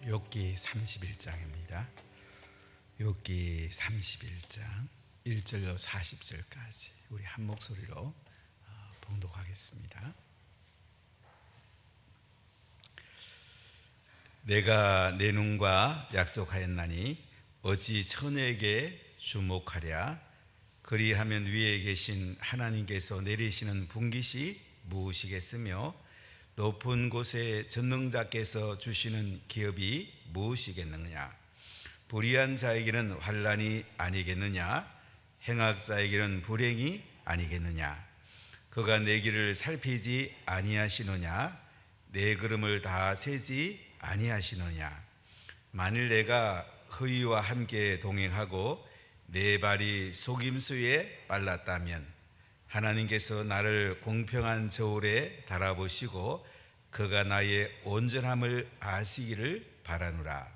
욥기 31장입니다. 욥기 31장 1절로 40절까지 우리 한 목소리로 봉독하겠습니다. 내가 내 눈과 약속하였나니 어찌 처녀에게 주목하랴. 그리하면 위에 계신 하나님께서 내리시는 분깃이 무엇이겠으며 높은 곳에 전능자께서 주시는 기업이 무엇이겠느냐. 불의한 자에게는 환난이 아니겠느냐. 행악자에게는 불행이 아니겠느냐. 그가 내 길을 살피지 아니하시느냐. 내 걸음을 다 세지 아니하시느냐. 만일 내가 허위와 함께 동행하고 내 발이 속임수에 빨랐다면 하나님께서 나를 공평한 저울에 달아보시고 그가 나의 온전함을 아시기를 바라노라.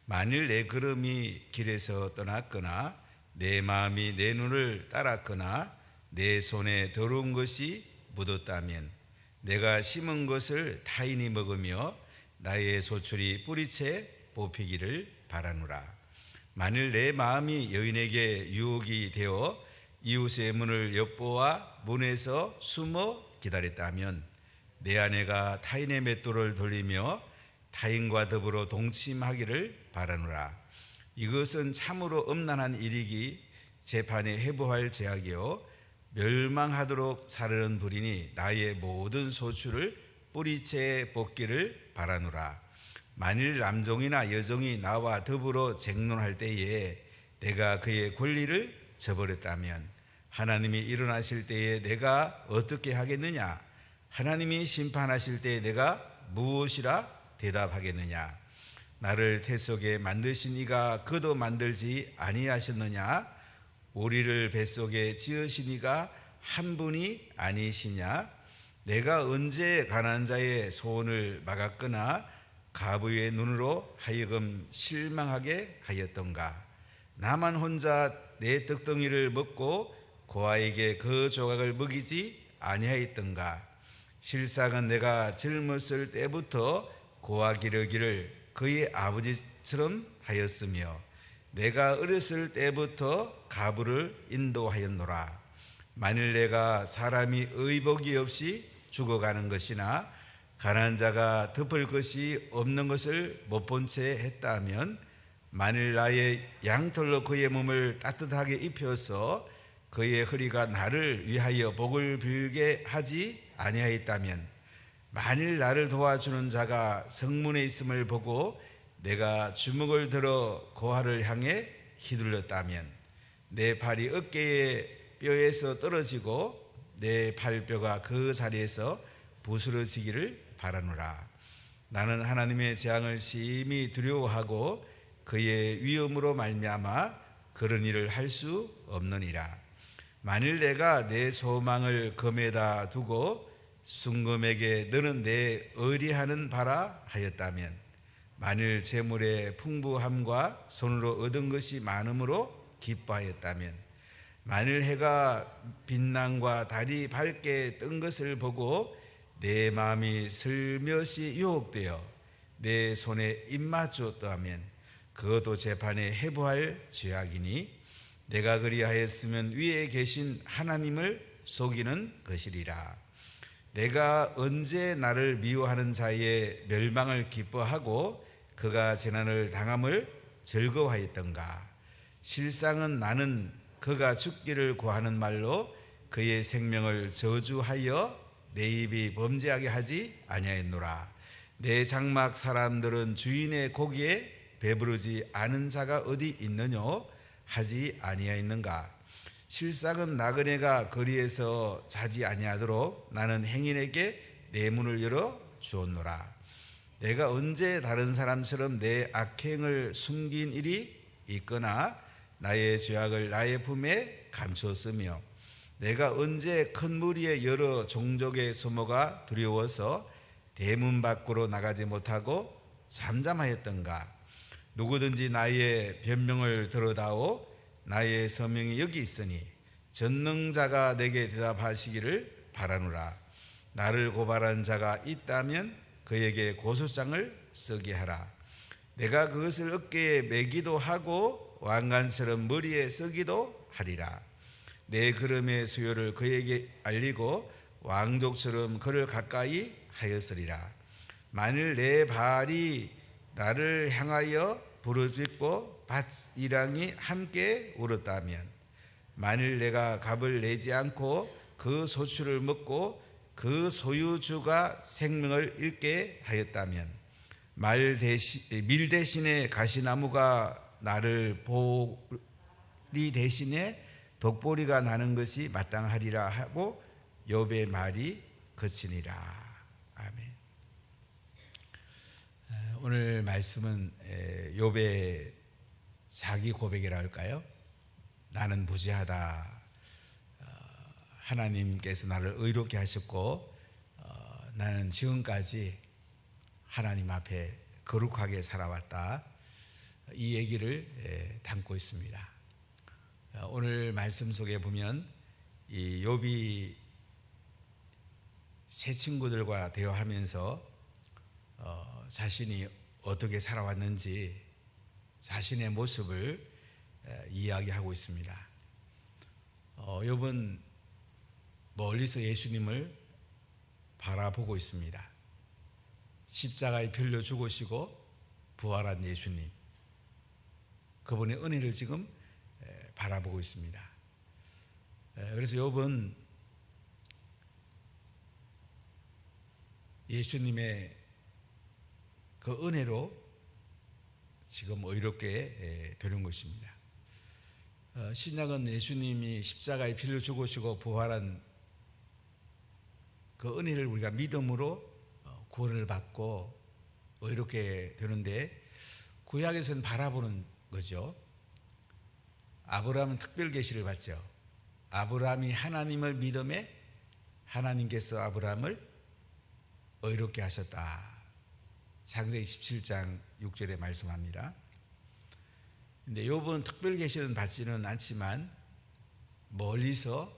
만일 내 걸음이 길에서 떠났거나 내 마음이 내 눈을 따랐거나 내 손에 더러운 것이 묻었다면 내가 심은 것을 타인이 먹으며 나의 소출이 뿌리채 뽑히기를 바라노라. 만일 내 마음이 여인에게 유혹이 되어 이웃의 문을 엿보아 문에서 숨어 기다렸다면 내 아내가 타인의 맷돌을 돌리며 타인과 더불어 동침하기를 바라노라. 이것은 참으로 음란한 일이기 재판에 회부할 죄악이요 멸망하도록 사르는 불이니 나의 모든 소출을 뿌리채 뽑기를 바라노라. 만일 남종이나 여종이 나와 더불어 쟁론할 때에 내가 그의 권리를 저버렸다면 하나님이 일어나실 때에 내가 어떻게 하겠느냐. 하나님이 심판하실 때에 내가 무엇이라 대답하겠느냐. 나를 태 속에 만드신 이가 그도 만들지 아니하셨느냐. 우리를 뱃속에 지으신 이가 한 분이 아니시냐. 내가 언제 가난한 자의 소원을 막았거나 가부의 눈으로 하여금 실망하게 하였던가. 나만 혼자 내 떡덩이를 먹고 고아에게 그 조각을 먹이지 아니하였던가. 실상은 내가 젊었을 때부터 고아 기르기를 그의 아버지처럼 하였으며 내가 어렸을 때부터 가부를 인도하였노라. 만일 내가 사람이 의복이 없이 죽어가는 것이나 가난한 자가 덮을 것이 없는 것을 못 본 채 했다면 만일 나의 양털로 그의 몸을 따뜻하게 입혀서 그의 허리가 나를 위하여 복을 빌게 하지 아니하였다면 만일 나를 도와주는 자가 성문에 있음을 보고 내가 주먹을 들어 고아를 향해 휘둘렀다면 내 발이 어깨의 뼈에서 떨어지고 내 발뼈가 그 자리에서 부스러지기를 바라노라. 나는 하나님의 재앙을 심히 두려워하고 그의 위엄으로 말미암아 그런 일을 할 수 없느니라. 만일 내가 내 소망을 금에다 두고 순금에게 너는 내 의리하는 바라 하였다면 만일 재물의 풍부함과 손으로 얻은 것이 많음으로 기뻐하였다면 만일 해가 빛남과 달이 밝게 뜬 것을 보고 내 마음이 슬며시 유혹되어 내 손에 입맞추었다면 그것도 재판에 회부할 죄악이니 내가 그리하였으면 위에 계신 하나님을 속이는 것이리라. 내가 언제 나를 미워하는 자의 멸망을 기뻐하고 그가 재난을 당함을 즐거워하였던가. 실상은 나는 그가 죽기를 구하는 말로 그의 생명을 저주하여 내 입이 범죄하게 하지 아니하였노라. 내 장막 사람들은 주인의 고기에 배부르지 않은 자가 어디 있느냐 하지 아니하였는가. 실상은 나그네가 거리에서 자지 아니하도록 나는 행인에게 내 문을 열어 주었노라. 내가 언제 다른 사람처럼 내 악행을 숨긴 일이 있거나 나의 죄악을 나의 품에 감추었으며 내가 언제 큰 무리의 여러 종족의 소모가 두려워서 대문 밖으로 나가지 못하고 잠잠하였던가. 누구든지 나의 변명을 들어다오. 나의 서명이 여기 있으니 전능자가 내게 대답하시기를 바라노라. 나를 고발한 자가 있다면 그에게 고소장을 쓰게 하라. 내가 그것을 어깨에 매기도 하고 왕관처럼 머리에 쓰기도 하리라. 내 걸음의 수요를 그에게 알리고 왕족처럼 그를 가까이 하였으리라. 만일 내 발이 나를 향하여 부르짖고 밭이랑이 함께 울었다면, 만일 내가 값을 내지 않고 그 소출을 먹고 그 소유주가 생명을 잃게 하였다면, 밀 대신에 가시나무가 나를 보리 대신에 독보리가 나는 것이 마땅하리라 하고 욥의 말이 그치니라. 아멘. 오늘 말씀은 욥의 자기 고백이라 할까요? 나는 무지하다. 하나님께서 나를 의롭게 하셨고 나는 지금까지 하나님 앞에 거룩하게 살아왔다. 이 얘기를 담고 있습니다. 오늘 말씀 속에 보면 이 욥이 새 친구들과 대화하면서 자신이 어떻게 살아왔는지 자신의 모습을 이야기하고 있습니다. 욥은 멀리서 예수님을 바라보고 있습니다. 십자가에 별로 죽으시고 부활한 예수님, 그분의 은혜를 지금 바라보고 있습니다. 그래서 욥은 예수님의 그 은혜로 지금 의롭게 되는 것입니다. 신약은 예수님이 십자가에 필로 죽으시고 부활한 그 은혜를 우리가 믿음으로 구원을 받고 의롭게 되는데, 구약에서는 바라보는 거죠. 아브라함은 특별 계시를 받죠. 아브라함이 하나님을 믿음에 하나님께서 아브라함을 의롭게 하셨다. 창세기 17장 6절에 말씀합니다. 근데 욥은 특별 계시는 받지는 않지만 멀리서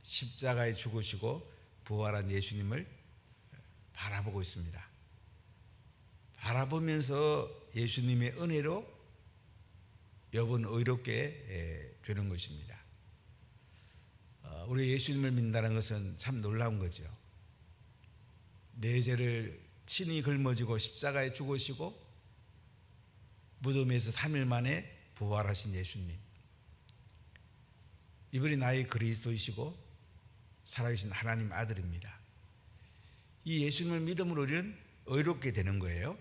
십자가에 죽으시고 부활한 예수님을 바라보고 있습니다. 바라보면서 예수님의 은혜로 욥은 의롭게 되는 것입니다. 우리 예수님을 믿는다는 것은 참 놀라운 거죠. 내 죄를 친히 짊어지고 십자가에 죽으시고 무덤에서 3일 만에 부활하신 예수님, 이분이 나의 그리스도이시고 살아계신 하나님 아들입니다. 이 예수님을 믿음으로 우리는 의롭게 되는 거예요.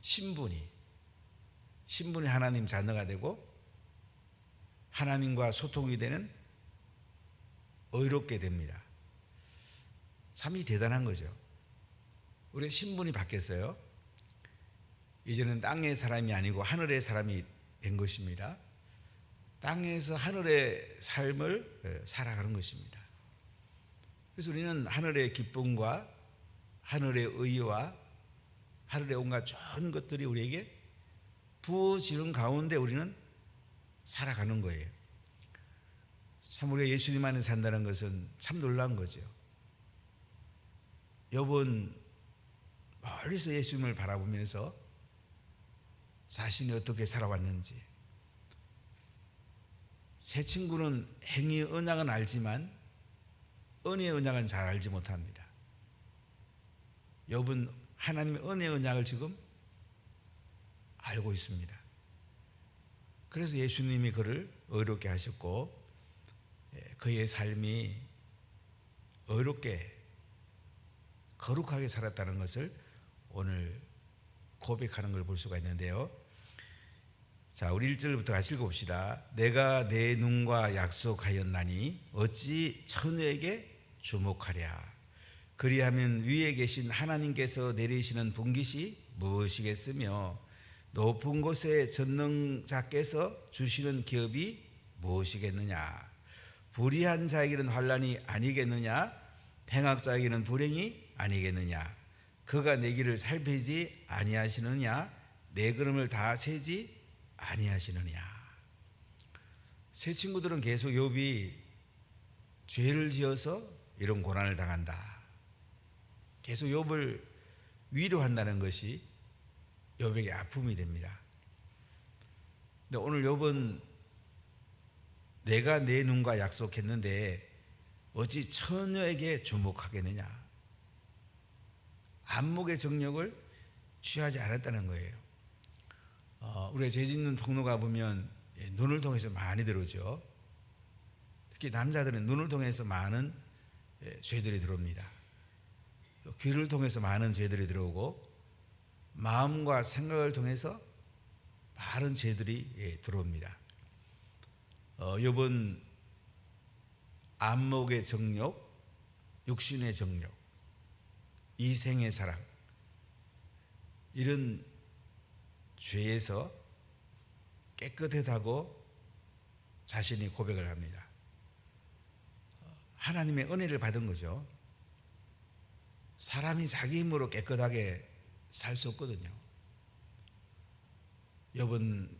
신분이 하나님 자녀가 되고 하나님과 소통이 되는 의롭게 됩니다. 참이 대단한 거죠. 우리의 신분이 바뀌었어요. 이제는 땅의 사람이 아니고 하늘의 사람이 된 것입니다. 땅에서 하늘의 삶을 살아가는 것입니다. 그래서 우리는 하늘의 기쁨과 하늘의 의와 하늘의 온갖 좋은 것들이 우리에게 부어지는 가운데 우리는 살아가는 거예요. 참 우리가 예수님 안에 산다는 것은 참 놀라운 거죠. 욥은 멀리서 예수님을 바라보면서 자신이 어떻게 살아왔는지, 새 친구는 행위의 언약은 알지만 은혜의 언약은 잘 알지 못합니다. 욥은 하나님의 은혜의 언약을 지금 알고 있습니다. 그래서 예수님이 그를 의롭게 하셨고 그의 삶이 의롭게 거룩하게 살았다는 것을 오늘 고백하는 걸 볼 수가 있는데요. 자, 우리 1절부터 같이 읽어봅시다. 내가 내 눈과 약속하였나니 어찌 처녀에게 주목하랴. 그리하면 위에 계신 하나님께서 내리시는 분깃이 무엇이겠으며 높은 곳에 전능자께서 주시는 기업이 무엇이겠느냐. 불의한 자에게는 환난이 아니겠느냐. 행악자에게는 불행이 아니겠느냐. 그가 내 길을 살피지 아니하시느냐. 내 걸음을 다 세지 아니하시느냐. 새 친구들은 계속 욥이 죄를 지어서 이런 고난을 당한다, 계속 욥을 위로한다는 것이 욥에게 아픔이 됩니다. 근데 오늘 욥은 내가 내 눈과 약속했는데 어찌 처녀에게 주목하겠느냐. 안목의 정력을 취하지 않았다는 거예요. 우리가 죄 짓는 통로가 보면 눈을 통해서 많이 들어오죠. 특히 남자들은 눈을 통해서 많은 죄들이 들어옵니다. 또 귀를 통해서 많은 죄들이 들어오고 마음과 생각을 통해서 많은 죄들이 들어옵니다. 욥은 안목의 정욕, 육신의 정욕, 이생의 사랑, 이런 죄에서 깨끗하다고 자신이 고백을 합니다. 하나님의 은혜를 받은 거죠. 사람이 자기 힘으로 깨끗하게 살 수 없거든요. 욥은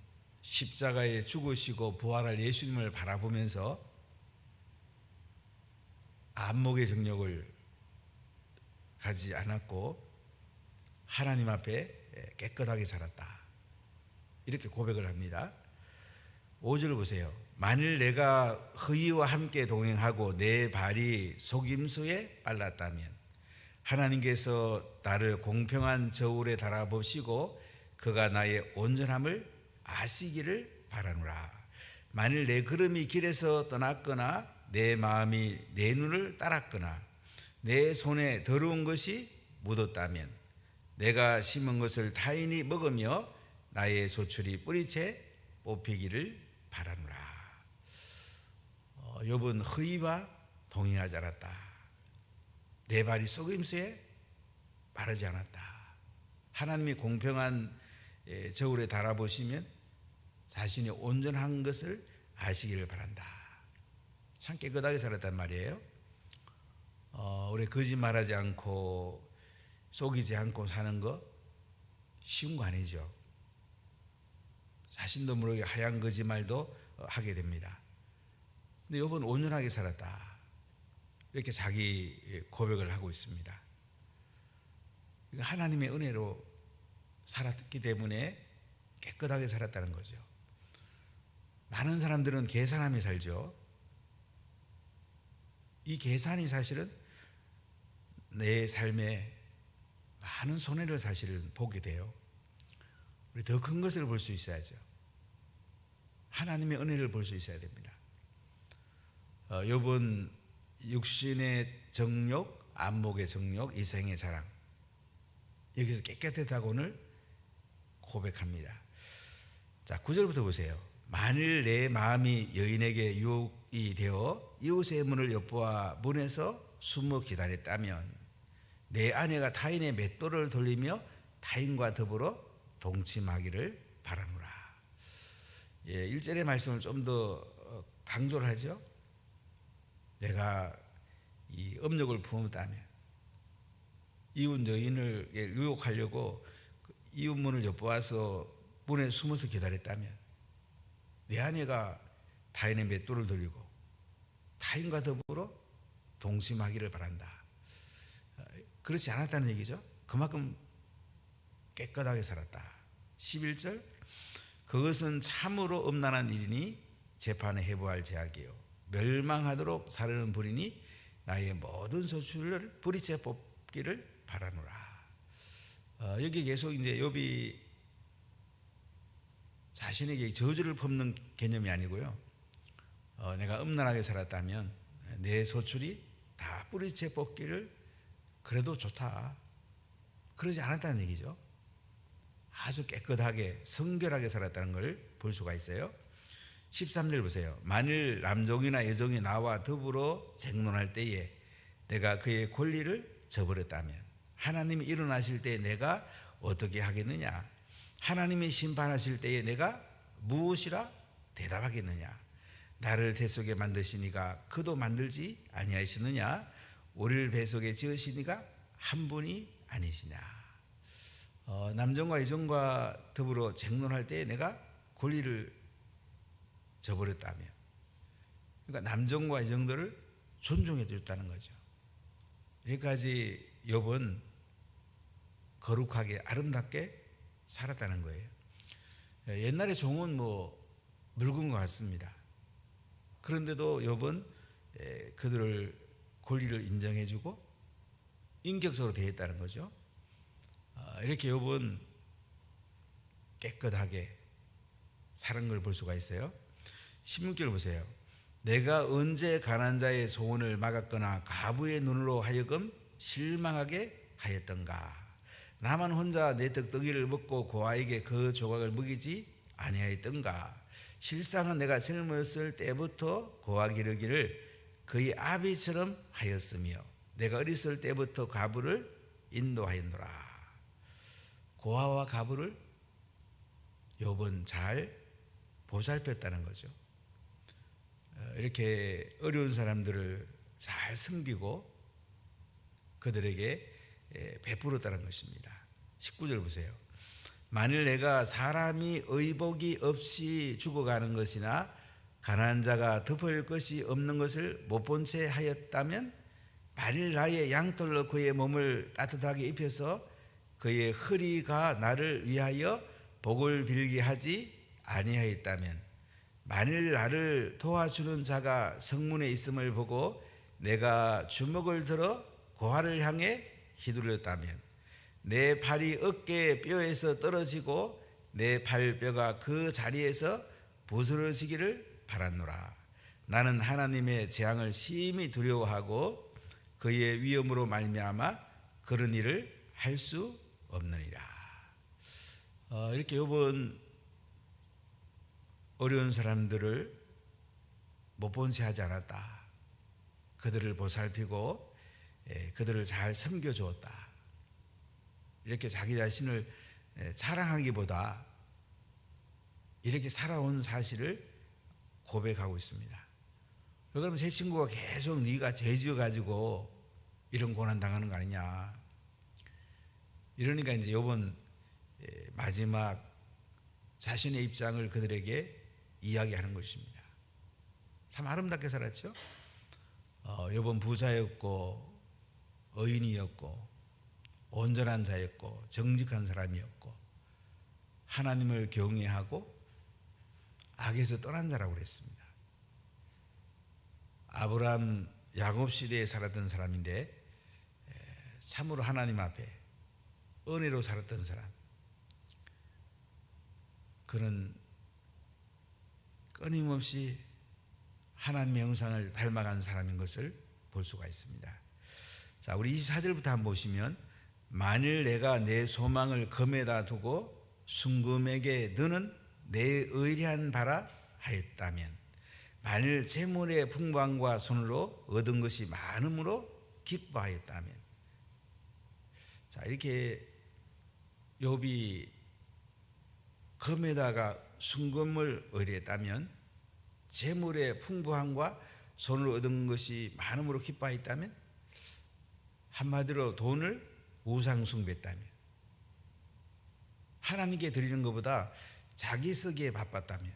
십자가에 죽으시고 부활할 예수님을 바라보면서 안목의 정력을 가지지 않았고 하나님 앞에 깨끗하게 살았다, 이렇게 고백을 합니다. 5절 보세요. 만일 내가 허위와 함께 동행하고 내 발이 속임수에 빨랐다면 하나님께서 나를 공평한 저울에 달아보시고 그가 나의 온전함을 아시기를 바라노라. 만일 내 걸음이 길에서 떠났거나 내 마음이 내 눈을 따랐거나 내 손에 더러운 것이 묻었다면 내가 심은 것을 타인이 먹으며 나의 소출이 뿌리채 뽑히기를 바라노라. 욥은 허위와 동행하지 않았다. 내 발이 속임수에 바르지 않았다. 하나님이 공평한 저울에 달아보시면 자신이 온전한 것을 아시기를 바란다. 참 깨끗하게 살았단 말이에요. 우리 거짓말하지 않고 속이지 않고 사는 거 쉬운 거 아니죠. 자신도 모르게 하얀 거짓말도 하게 됩니다. 근데 욥은 온전하게 살았다, 이렇게 자기 고백을 하고 있습니다. 하나님의 은혜로 살았기 때문에 깨끗하게 살았다는 거죠. 많은 사람들은 계산하며 살죠. 이 계산이 사실은 내 삶에 많은 손해를 사실은 보게 돼요. 우리 더 큰 것을 볼 수 있어야죠. 하나님의 은혜를 볼 수 있어야 됩니다. 욥은 육신의 정욕, 안목의 정욕, 이생의 자랑, 여기서 깨끗하다고 오늘 고백합니다. 자, 9절부터 보세요. 만일 내 마음이 여인에게 유혹이 되어 이웃의 문을 엿보아 문에서 숨어 기다렸다면 내 아내가 타인의 맷돌을 돌리며 타인과 더불어 동침하기를 바라노라. 1절의 말씀을 좀 더 강조를 하죠. 내가 이 음욕을 품었다면, 이웃 여인을 유혹하려고 이웃 문을 엿보아서 문에 숨어서 기다렸다면 내 아내가 타인의 맷돌을 돌리고 타인과 더불어 동침하기를 바란다. 그렇지 않았다는 얘기죠. 그만큼 깨끗하게 살았다. 11절, 그것은 참으로 음란한 일이니 재판에 해부할 죄악이요 멸망하도록 사르는 불이니 나의 모든 소출을 뿌리채 뽑기를 바라노라. 여기 계속 이제 욥이 자신에게 저주를 품는 개념이 아니고요. 내가 음란하게 살았다면 내 소출이 다 뿌리채 뽑기를 그래도 좋다, 그러지 않았다는 얘기죠. 아주 깨끗하게 성결하게 살았다는 걸 볼 수가 있어요. 13절 보세요. 만일 남종이나 여종이 나와 더불어 쟁론할 때에 내가 그의 권리를 저버렸다면 하나님이 일어나실 때에 내가 어떻게 하겠느냐? 하나님이 심판하실 때에 내가 무엇이라 대답하겠느냐? 나를 뱃속에 만드시니가 그도 만들지 아니하시느냐? 우리를 뱃속에 지으시니가 한 분이 아니시냐? 남종과 여종과 더불어 쟁론할 때에 내가 권리를 저버렸다며, 그러니까 남종과 여종들을 존중해 줬다는 거죠. 여기까지 욥은 거룩하게 아름답게 살았다는 거예요. 옛날에 종은 뭐 늙은 것 같습니다. 그런데도 욥은 그들을 권리를 인정해주고 인격적으로 대했다는 거죠. 이렇게 욥은 깨끗하게 사는 걸 볼 수가 있어요. 16절 보세요. 내가 언제 가난한 자의 소원을 막았거나 과부의 눈으로 하여금 실망하게 하였던가. 나만 혼자 내 떡떡이를 먹고 고아에게 그 조각을 먹이지 아니하였던가. 실상은 내가 젊었을 때부터 고아 기르기를 그의 아비처럼 하였으며 내가 어렸을 때부터 과부를 인도하였노라. 고아와 과부를 욥은 잘 보살폈다는 거죠. 이렇게 어려운 사람들을 잘 섬기고 그들에게 베풀었다는 것입니다. 19절 보세요. 만일 내가 사람이 의복이 없이 죽어가는 것이나 가난한 자가 덮을 것이 없는 것을 못 본 채 하였다면, 만일 나의 양털로 그의 몸을 따뜻하게 입혀서 그의 허리가 나를 위하여 복을 빌게 하지 아니하였다면, 만일 나를 도와주는 자가 성문에 있음을 보고 내가 주먹을 들어 고아를 향해 휘둘렀다면, 내 팔이 어깨 뼈에서 떨어지고 내 발뼈가 그 자리에서 부스러지기를 바랐노라. 나는 하나님의 재앙을 심히 두려워하고 그의 위엄으로 말미암아 그런 일을 할 수 없느니라. 이렇게 욥은 어려운 사람들을 못 본 채 하지 않았다. 그들을 보살피고 그들을 잘 섬겨주었다. 이렇게 자기 자신을 자랑하기보다 이렇게 살아온 사실을 고백하고 있습니다. 그러면 제 친구가 계속 네가 죄지어 가지고 이런 고난 당하는 거 아니냐. 이러니까 이제 욥은 마지막 자신의 입장을 그들에게 이야기하는 것입니다. 참 아름답게 살았죠. 욥은 부자였고 의인이었고 온전한 자였고 정직한 사람이었고 하나님을 경외하고 악에서 떠난 자라고 그랬습니다. 아브라함, 야곱 시대에 살았던 사람인데 참으로 하나님 앞에 은혜로 살았던 사람. 그는 끊임없이 하나님의 형상을 닮아간 사람인 것을 볼 수가 있습니다. 자, 우리 24절부터 한번 보시면, 만일 내가 내 소망을 금에다 두고 순금에게 너는 내 의리한 바라 하였다면, 만일 재물의 풍부함과 손으로 얻은 것이 많음으로 기뻐하였다면. 자, 이렇게 욥이 금에다가 순금을 의뢰했다면, 재물의 풍부함과 손으로 얻은 것이 많음으로 기뻐하였다면, 한마디로 돈을 우상 숭배했다면, 하나님께 드리는 것보다 자기 쓰기에 바빴다면,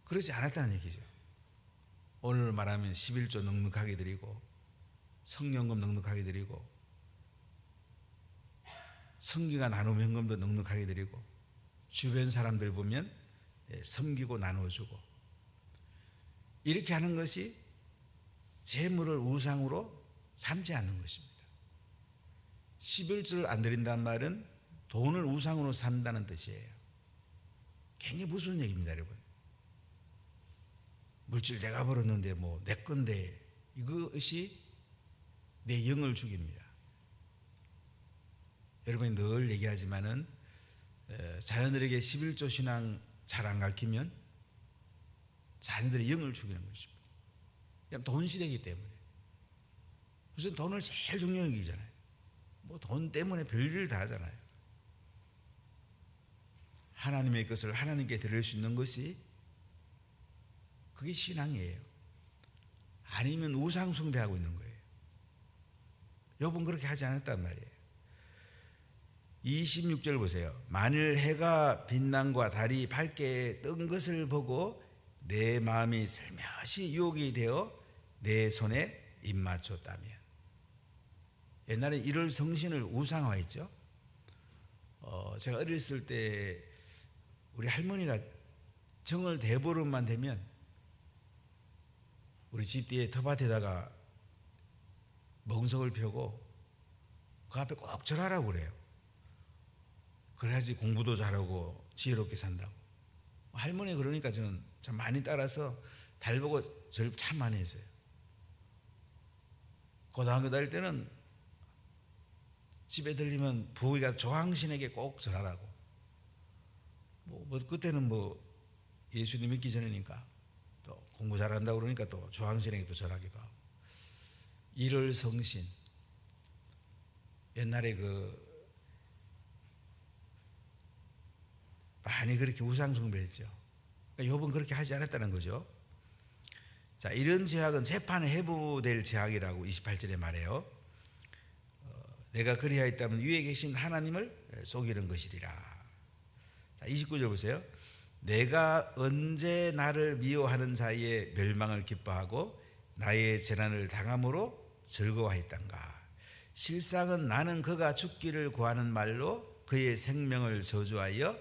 그렇지 않았다는 얘기죠. 오늘 말하면 11조 넉넉하게 드리고 성령금 넉넉하게 드리고 성기가 나눔 현금도 넉넉하게 드리고 주변 사람들 보면 섬기고 나눠주고, 이렇게 하는 것이 재물을 우상으로 삼지 않는 것입니다. 11조를 안 드린다는 말은 돈을 우상으로 산다는 뜻이에요. 굉장히 무서운 얘기입니다, 여러분. 물질 내가 벌었는데 뭐 내 건데, 이것이 내 영을 죽입니다. 여러분이 늘 얘기하지만은 자녀들에게 11조 신앙 잘 안 가르치면 자녀들의 영을 죽이는 것입니다. 그냥 돈 시대이기 때문에. 무슨 돈을 제일 중요하게 여기잖아요. 뭐 돈 때문에 별일을 다 하잖아요. 하나님의 것을 하나님께 드릴 수 있는 것이 그게 신앙이에요. 아니면 우상 숭배하고 있는 거예요. 욥은 그렇게 하지 않았단 말이에요. 26절 보세요. 만일 해가 빛남과 달이 밝게 뜬 것을 보고 내 마음이 살며시 유혹이 되어 내 손에 입맞췄다면. 옛날에 일월 성신을 우상화했죠. 제가 어렸을 때 우리 할머니가 정월 대보름만 되면 우리 집 뒤에 텃밭에다가 멍석을 펴고 그 앞에 꼭 절하라고 그래요. 그래야지 공부도 잘하고 지혜롭게 산다고. 할머니 그러니까 저는 참 많이 따라서 달 보고 절 참 많이 했어요. 고등학교 다닐 때는 집에 들리면 부엌이가 조항신에게 꼭 절하라고. 뭐 그때는 뭐 예수님 믿기 전이니까 또 공부 잘한다고 그러니까 또 조항신에게 또 절하기도 하고. 일월 성신, 옛날에 많이 그렇게 우상 숭배를 했죠. 그러니까 욥은 그렇게 하지 않았다는 거죠. 자, 이런 죄악은 재판에 회부될 죄악이라고 28절에 말해요. 내가 그리하였다면 위에 계신 하나님을 속이는 것이리라. 자, 29절 보세요. 내가 언제 나를 미워하는 자의 멸망을 기뻐하고 나의 재난을 당함으로 즐거워했단가. 실상은 나는 그가 죽기를 구하는 말로 그의 생명을 저주하여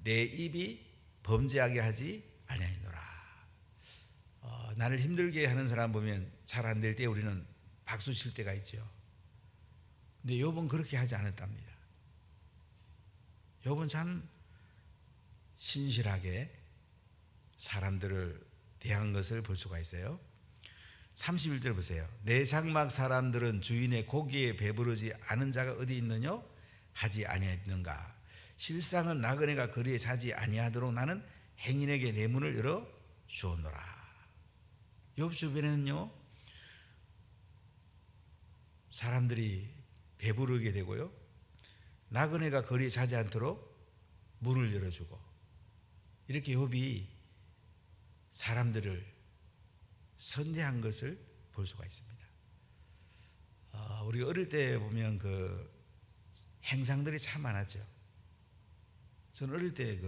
내 입이 범죄하게 하지 아니하노라. 나를 힘들게 하는 사람 보면 잘 안 될 때 우리는 박수 칠 때가 있죠. 근데 욥은 그렇게 하지 않았답니다. 욥은 참 신실하게 사람들을 대한 것을 볼 수가 있어요. 31절 보세요. 내 장막 사람들은 주인의 고기에 배부르지 않은 자가 어디 있느냐 하지 아니하였는가. 실상은 나그네가 거리에 자지 아니하도록 나는 행인에게 내 문을 열어 주었노라. 욥 주변에는요 사람들이 배부르게 되고요, 나그네가 거리에 자지 않도록 문을 열어주고, 이렇게 욥이 사람들을 선대한 것을 볼 수가 있습니다. 우리 어릴 때 보면 그 행상들이 참 많았죠. 저는 어릴 때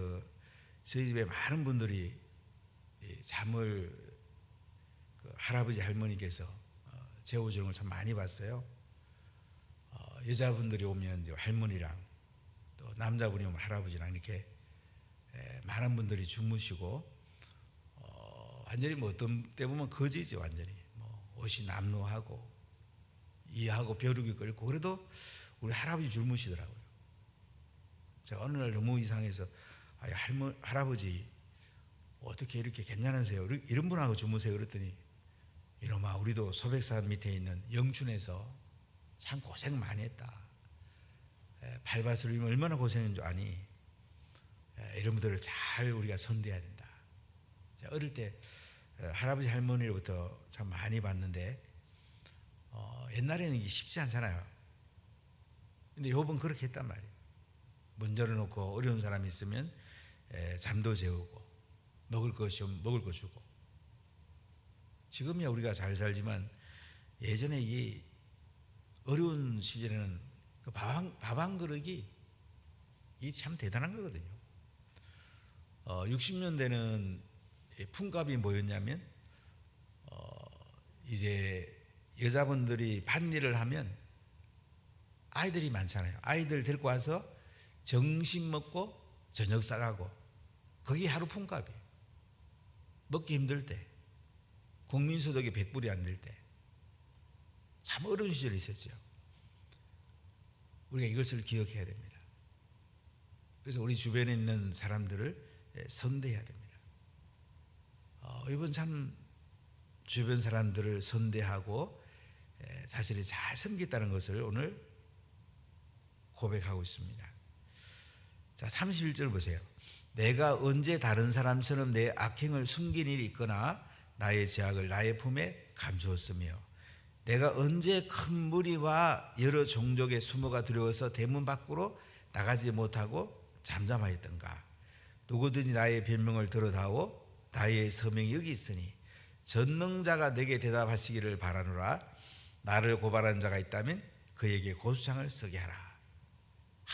저희 집에 많은 분들이 잠을 할아버지 할머니께서 재워주는 걸 참 많이 봤어요. 여자분들이 오면 이제 할머니랑, 또 남자분이 오면 할아버지랑 이렇게 많은 분들이 주무시고, 완전히 뭐 어떤 때 보면 거지죠. 완전히 뭐 옷이 남루하고 이하고 벼룩이 끓고, 그래도 우리 할아버지 주무시더라고요. 제가 어느 날 너무 이상해서 할아버지 어떻게 이렇게 괜찮으세요? 이런 분하고 주무세요? 그랬더니, 이놈아 우리도 소백산 밑에 있는 영춘에서 참 고생 많이 했다. 밟아서 이면 얼마나 고생인 줄 아니? 이런 분들을 잘 우리가 선대해야 된다. 어릴 때 할아버지 할머니로부터 참 많이 봤는데, 옛날에는 이게 쉽지 않잖아요. 근데 욥은 그렇게 했단 말이에요. 문 열어놓고 어려운 사람이 있으면 잠도 재우고, 먹을 거 주고. 지금이야 우리가 잘 살지만 예전에 이 어려운 시절에는 그 밥 한 그릇이 이 참 대단한 거거든요. 60년대는 품값이 뭐였냐면, 이제 여자분들이 밭일을 하면 아이들이 많잖아요. 아이들 데리고 와서 점심 먹고 저녁 싸가고, 그게 하루 품값이에요. 먹기 힘들 때, 국민소득이 100불이 안 될 때, 참 어려운 시절이 있었죠. 우리가 이것을 기억해야 됩니다. 그래서 우리 주변에 있는 사람들을 선대해야 됩니다. 이번 참 주변 사람들을 선대하고 자신이 잘 섬겼다는 것을 오늘 고백하고 있습니다. 자, 31절 보세요. 내가 언제 다른 사람처럼 내 악행을 숨긴 일이 있거나 나의 죄악을 나의 품에 감추었으며, 내가 언제 큰 무리와 여러 종족의 수모가 두려워서 대문 밖으로 나가지 못하고 잠잠하였던가. 누구든지 나의 변명을 들어다오 나의 서명이 여기 있으니 전능자가 내게 대답하시기를 바라노라. 나를 고발한 자가 있다면 그에게 고소장을 쓰게 하라.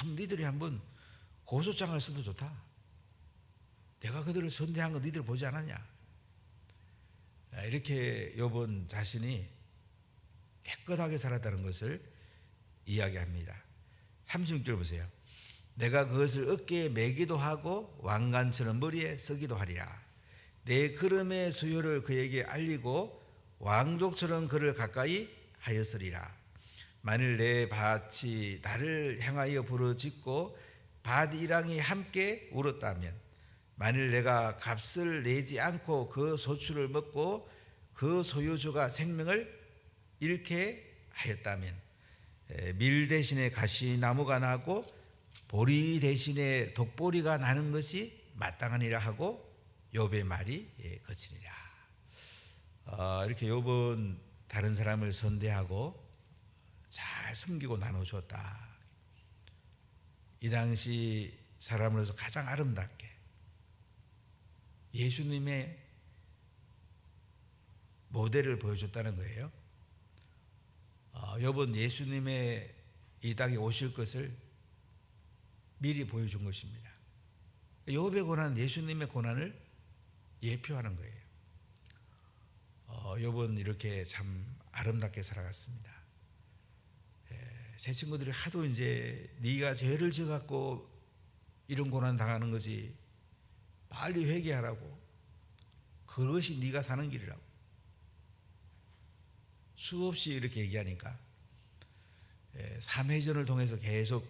니들이 한번 고소장을 써도 좋다. 내가 그들을 선대한 거 니들 보지 않았냐? 이렇게 욥은 자신이 깨끗하게 살았다는 것을 이야기합니다. 36절 보세요. 내가 그것을 어깨에 매기도 하고 왕관처럼 머리에 쓰기도 하리라. 내 걸음의 수요를 그에게 알리고 왕족처럼 그를 가까이 하였으리라. 만일 내 밭이 나를 향하여 부르짖고 밭 이랑이 함께 울었다면, 만일 내가 값을 내지 않고 그 소출을 먹고 그 소유주가 생명을 잃게 하였다면, 밀 대신에 가시나무가 나고 보리 대신에 독보리가 나는 것이 마땅하니라 하고 욥의 말이 거치니라. 이렇게 욥은 다른 사람을 선대하고 잘 섬기고 나눠주었다. 이 당시 사람으로서 가장 아름답게 예수님의 모델을 보여줬다는 거예요. 욥은 예수님의 이 땅에 오실 것을 미리 보여준 것입니다. 욥의 고난은 예수님의 고난을 예표하는 거예요. 욥은 이렇게 참 아름답게 살아갔습니다. 제 친구들이 하도 이제 네가 죄를 지어갖고 이런 고난 당하는 거지, 빨리 회개하라고, 그것이 네가 사는 길이라고 수없이 이렇게 얘기하니까 삼회전을 통해서 계속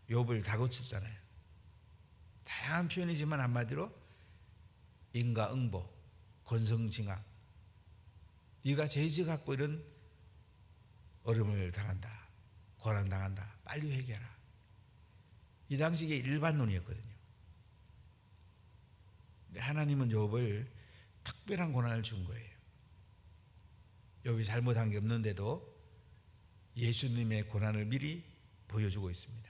욥을 다그쳤잖아요. 다양한 표현이지만 한마디로 인과응보, 권성징악, 네가 죄지 갖고 이런 어려움을 당한다, 고난 당한다, 빨리 회개하라. 이 당시의 일반론이었거든요. 근데 하나님은 욥을 특별한 고난을 준 거예요. 욥이 잘못한 게 없는데도 예수님의 고난을 미리 보여주고 있습니다.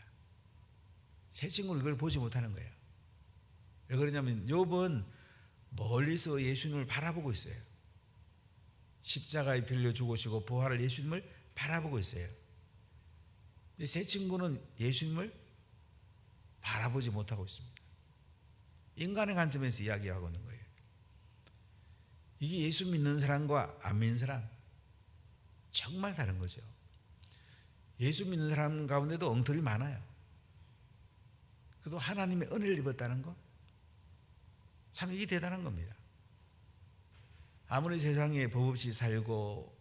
새 친구는 이걸 보지 못하는 거예요. 왜 그러냐면 욥은 멀리서 예수님을 바라보고 있어요. 십자가에 빌려 죽으시고 부활을 예수님을 바라보고 있어요. 근데 새 친구는 예수님을 바라보지 못하고 있습니다. 인간의 관점에서 이야기하고 있는 거예요. 이게 예수 믿는 사람과 안 믿는 사람 정말 다른 거죠. 예수 믿는 사람 가운데도 엉터리 많아요. 그래도 하나님의 은혜를 입었다는 거, 참 이게 대단한 겁니다. 아무리 세상에 법 없이 살고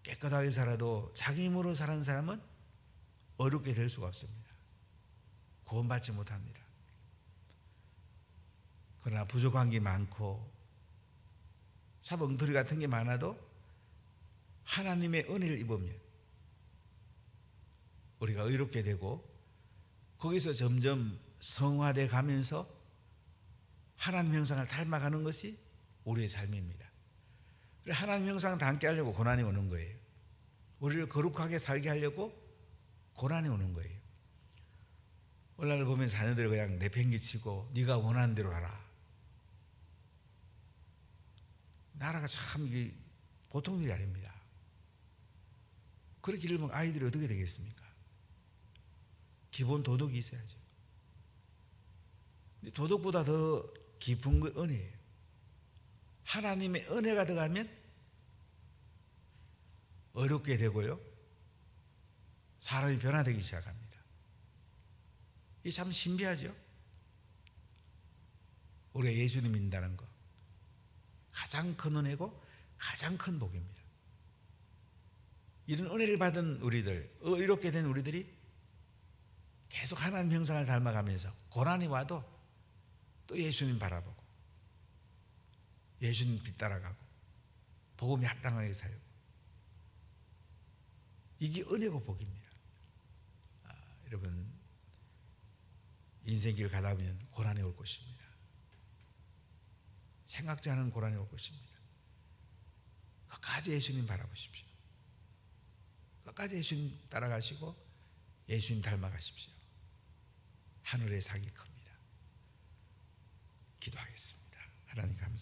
깨끗하게 살아도 자기 힘으로 사는 사람은 어렵게 될 수가 없습니다. 구원받지 못합니다. 그러나 부족한 게 많고 참 엉터리 같은 게 많아도 하나님의 은혜를 입으면 우리가 의롭게 되고 거기서 점점 성화돼 가면서 하나님 형상을 닮아가는 것이 우리의 삶입니다. 하나님 형상을 닮게 하려고 고난이 오는 거예요. 우리를 거룩하게 살게 하려고 고난이 오는 거예요. 오늘날 보면 자녀들을 그냥 내팽개치고 네가 원하는 대로 하라. 나라가 참 이게 보통 일이 아닙니다. 그렇게 이러면 아이들이 어떻게 되겠습니까? 기본 도덕이 있어야죠. 근데 도덕보다 더 깊은 건 은혜예요. 하나님의 은혜가 들어가면 어렵게 되고요, 사람이 변화되기 시작합니다. 이게 참 신비하죠. 우리가 예수님 믿는다는 거 가장 큰 은혜고 가장 큰 복입니다. 이런 은혜를 받은 우리들, 이렇게 된 우리들이 계속 하나님 형상을 닮아가면서 고난이 와도 또 예수님 바라보고 예수님 뒤따라가고 복음에 합당하게 살고, 이게 은혜고 복입니다. 여러분, 인생길 가다 보면 고난이 올 것입니다. 생각지 않은 고난이 올 것입니다. 끝까지 예수님 바라보십시오. 끝까지 예수님 따라가시고 예수님 닮아가십시오. 하늘의 상이 큽니다. 기도하겠습니다. 하나님 감사합니다.